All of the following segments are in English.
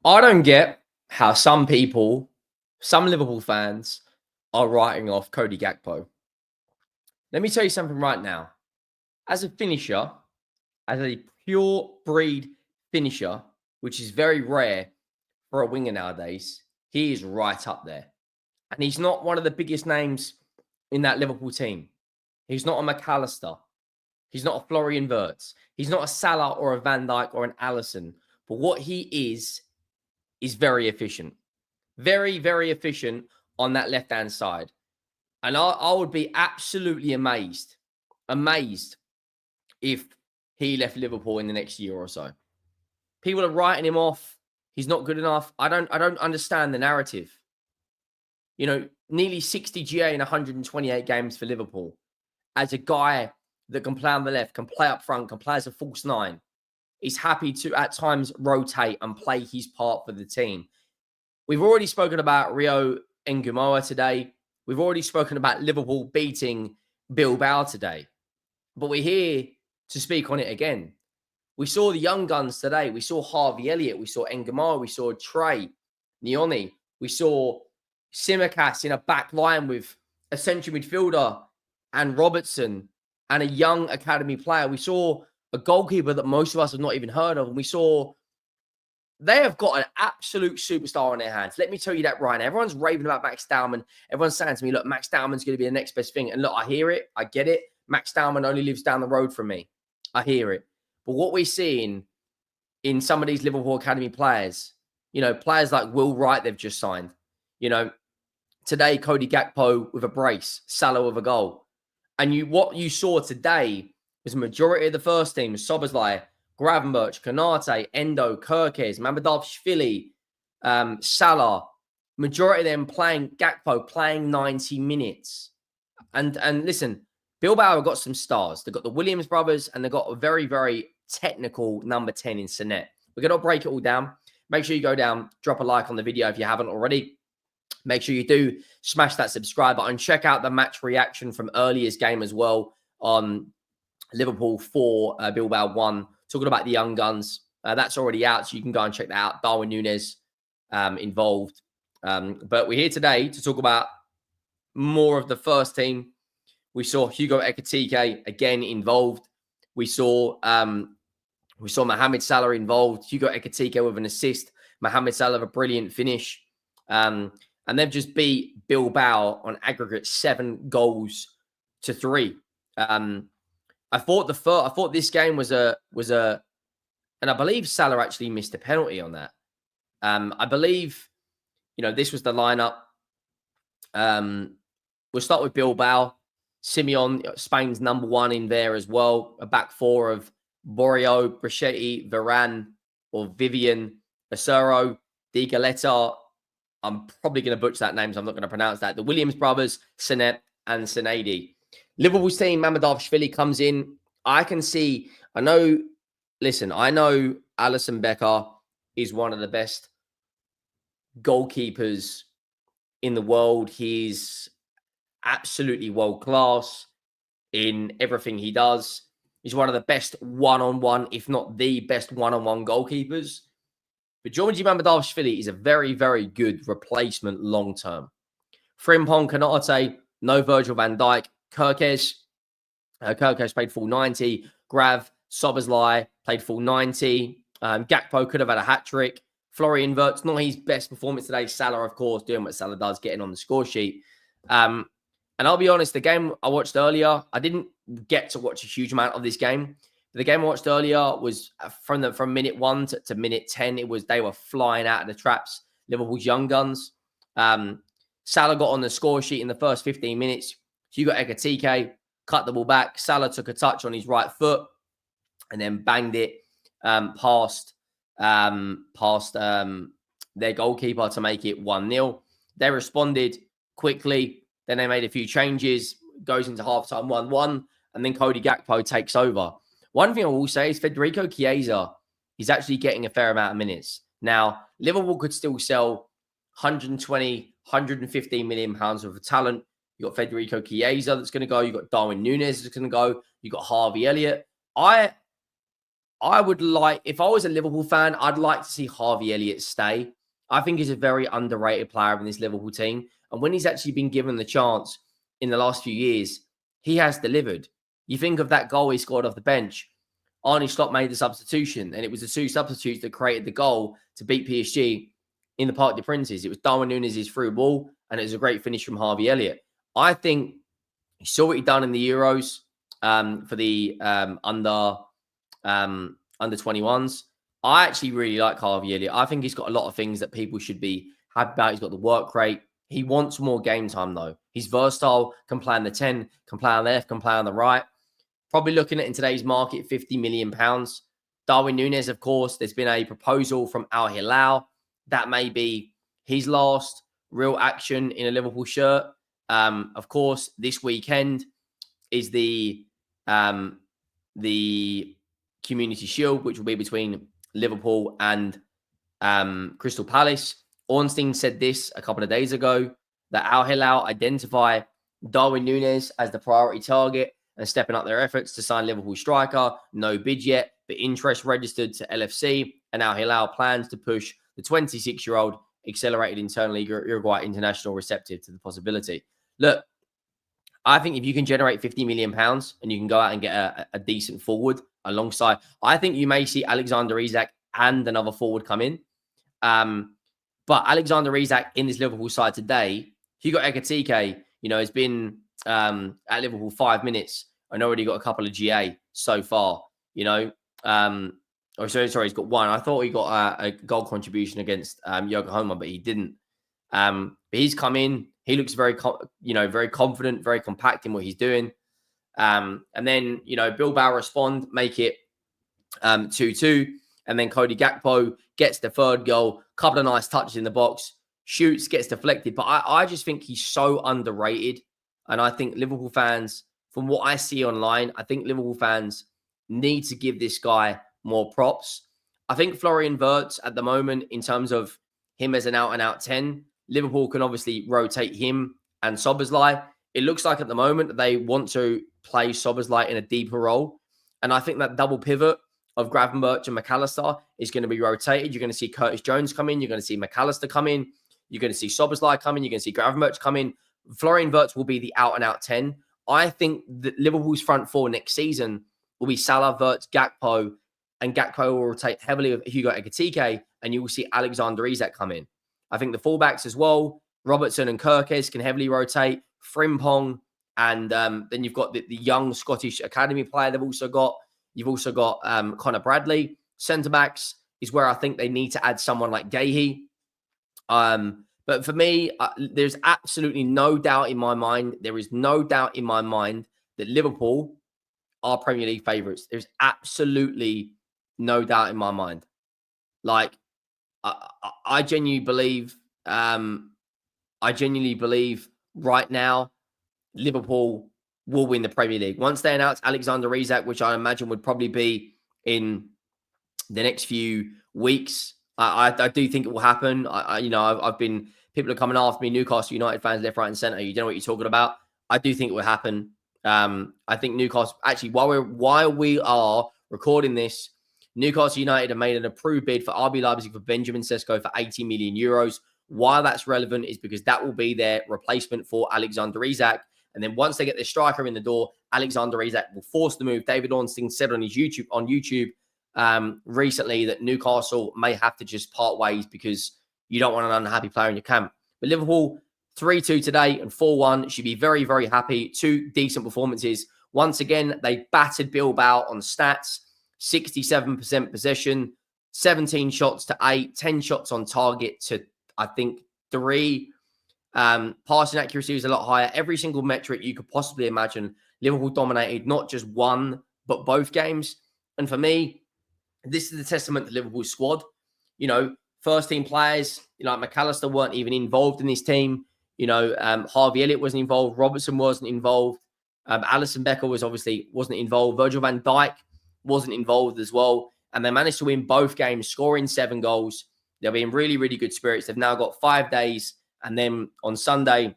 I don't get how some people, some Liverpool fans, are writing off Cody Gakpo. Let me tell you something right now. As a finisher, as a pure breed finisher, which is very rare for a winger nowadays, he is right up there. And he's not one of the biggest names in that Liverpool team. He's not a McAllister. He's not a Florian Wirtz. He's not a Salah or a Van Dijk or an Allison. But what he is very efficient. Very, very efficient on that left-hand side. And I would be absolutely amazed if he left Liverpool in the next year or so. People are writing him off. He's not good enough. I don't understand the narrative. You know, nearly 60 GA in 128 games for Liverpool. As a guy that can play on the left, can play up front, can play as a false nine. He's happy to at times rotate and play his part for the team. We've already spoken about Rio Ngumoa today. We've already spoken about Liverpool beating Bilbao today. But we're here to speak on it again. We saw the young guns today. We saw Harvey Elliott. We saw Ngumoa. We saw Trey, Nioni. We saw Simicast in a back line with a central midfielder and Robertson and a young academy player. We saw a goalkeeper that most of us have not even heard of. And we saw they have got an absolute superstar on their hands. Let me tell you that right now. Everyone's raving about Max Dowman. Everyone's saying to me, look, Max Dowman's going to be the next best thing. And look, I hear it. I get it. Max Dowman only lives down the road from me. I hear it. But what we're seeing in some of these Liverpool Academy players, players like Will Wright, they've just signed. Today, Cody Gakpo with a brace, Salah with a goal. And what you saw today was a majority of the first team, Szoboszlai, Gravenberch, Konate, Endo, Kirkes, Mamardashvili, Salah, majority of them playing Gakpo, playing 90 minutes. And listen, Bilbao have got some stars. They've got the Williams brothers, and they've got a very, very technical number 10 in Sanet. We're going to break it all down. Make sure you go down, drop a like on the video if you haven't already. Make sure you do smash that subscribe button. Check out the match reaction from earlier's game as well on Liverpool 4, Bilbao 1. Talking about the young guns. That's already out, so you can go and check that out. Darwin Núñez involved. But we're here today to talk about more of the first team. We saw Hugo Ekitike again involved. We saw Mohammed Salah involved. Hugo Ekitike with an assist. Mohammed Salah with a brilliant finish. And they've just beat Bilbao on aggregate 7-3. I thought this game was a, and I believe Salah actually missed a penalty on that. I believe, this was the lineup. We'll start with Bilbao. Simeon, Spain's number 1 in there as well. A back 4 of Borio, Brachetti, Varane, or Vivian, Acero, Di Galetta. I'm probably going to butcher that name, so I'm not going to pronounce that. The Williams brothers, Sanet and Sanadi. Liverpool's team, Mamardashvili comes in. I know Alisson Becker is one of the best goalkeepers in the world. He's absolutely world class in everything he does. He's one of the best one-on-one, if not the best one-on-one goalkeepers. But Georgi Mamardashvili is a very, very good replacement long-term. Frimpong, Konate, no Virgil van Dijk. Kirkes played full 90. Grav, Szoboszlai played full 90. Gakpo could have had a hat-trick. Florian Wirtz, not his best performance today. Salah, of course, doing what Salah does, getting on the score sheet. And I'll be honest, the game I watched earlier, I didn't get to watch a huge amount of this game. The game I watched earlier was from minute 1 to minute 10. They were flying out of the traps. Liverpool's young guns. Salah got on the score sheet in the first 15 minutes. Hugo Ekitike cut the ball back. Salah took a touch on his right foot and then banged it past their goalkeeper to make it 1-0. They responded quickly. Then they made a few changes. Goes into halftime 1-1, and then Cody Gakpo takes over. One thing I will say is Federico Chiesa is actually getting a fair amount of minutes. Now, Liverpool could still sell 120, 115 million pounds worth of talent. You've got Federico Chiesa that's going to go. You've got Darwin Núñez that's going to go. You've got Harvey Elliott. I I would like, if I was a Liverpool fan, I'd like to see Harvey Elliott stay. I think he's a very underrated player in this Liverpool team. And when he's actually been given the chance in the last few years, he has delivered. You think of that goal he scored off the bench. Arne Slot made the substitution, and it was the two substitutes that created the goal to beat PSG in the Parc des Princes. It was Darwin Núñez's through ball, and it was a great finish from Harvey Elliott. I think you saw what he done in the Euros for the under 21s. I actually really like Harvey Elliott. I think he's got a lot of things that people should be happy about. He's got the work rate. He wants more game time, though. He's versatile, can play on the 10, can play on the left, can play on the right. Probably looking at in today's market, £50 million. Darwin Núñez, of course, there's been a proposal from Al Hilal. That may be his last real action in a Liverpool shirt. Of course, this weekend is the Community Shield, which will be between Liverpool and Crystal Palace. Ornstein said this a couple of days ago, that Al Hilal identify Darwin Núñez as the priority target and stepping up their efforts to sign Liverpool striker. No bid yet, but interest registered to LFC, and Al Hilal plans to push the 26-year-old accelerated internally Uruguay international receptive to the possibility. Look, I think if you can generate £50 million and you can go out and get a decent forward alongside, I think you may see Alexander Isak and another forward come in. But Alexander Isak in this Liverpool side today, Hugo Ekitike, has been at Liverpool 5 minutes and already got a couple of GA so far, he's got one. I thought he got a goal contribution against Yokohama, but he didn't. But he's come in. He looks very confident, very compact in what he's doing. And then, Bilbao respond, make it 2-2. And then Cody Gakpo gets the third goal, couple of nice touches in the box, shoots, gets deflected. But I just think he's so underrated. And I think Liverpool fans, from what I see online, I think Liverpool fans need to give this guy more props. I think Florian Wirtz at the moment, in terms of him as an out-and-out 10, Liverpool can obviously rotate him and Szoboszlai. It looks like at the moment they want to play Szoboszlai in a deeper role. And I think that double pivot of Gravenberch and McAllister is going to be rotated. You're going to see Curtis Jones come in. You're going to see McAllister come in. You're going to see Szoboszlai come in. You're going to see Gravenberch come in. Florian Wirtz will be the out-and-out 10. I think that Liverpool's front four next season will be Salah, Wirtz, Gakpo, and Gakpo will rotate heavily with Hugo Ekitike, and you will see Alexander Isak come in. I think the fullbacks as well, Robertson and Kirkes can heavily rotate, Frimpong, and then you've got the young Scottish academy player they've also got. You've also got Connor Bradley. Centre-backs is where I think they need to add someone like Gahey. But for me, there's absolutely no doubt in my mind. There is no doubt in my mind that Liverpool are Premier League favourites. There's absolutely no doubt in my mind. Like, I genuinely believe, right now, Liverpool will win the Premier League. Once they announce Alexander Isak, which I imagine would probably be in the next few weeks, I do think it will happen. I've been, people are coming after me, Newcastle United fans, left, right, and centre. You don't know what you're talking about. I do think it will happen. I think Newcastle, actually, while we are recording this, Newcastle United have made an approved bid for RB Leipzig for Benjamin Sesko for €80 million. Why that's relevant is because that will be their replacement for Alexander Isak. And then once they get their striker in the door, Alexander Isak will force the move. David Ornstein said on YouTube recently that Newcastle may have to just part ways because you don't want an unhappy player in your camp. But Liverpool 3-2 today and 4-1 should be very, very happy. Two decent performances. Once again, they battered Bilbao on stats. 67% possession, 17 shots to 8, 10 shots on target to, I think, 3. Passing accuracy was a lot higher. Every single metric you could possibly imagine, Liverpool dominated not just one, but both games. And for me, this is a testament to Liverpool's squad. First team players, like McAllister weren't even involved in this team. Harvey Elliott wasn't involved. Robertson wasn't involved. Alisson Becker wasn't involved. Virgil van Dijk wasn't involved as well. And they managed to win both games, scoring 7 goals. They'll be in really, really good spirits. They've now got 5 days. And then on Sunday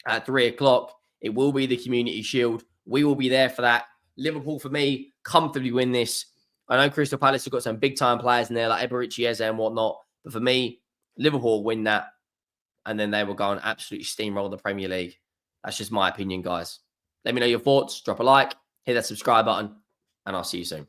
at 3:00, it will be the Community Shield. We will be there for that. Liverpool, for me, comfortably win this I know Crystal Palace have got some big-time players in there, like Eberechi Eze and whatnot. But for me, Liverpool win that, and then they will go and absolutely steamroll the Premier League. That's just my opinion, guys. Let me know your thoughts. Drop a like, hit that subscribe button, and I'll see you soon.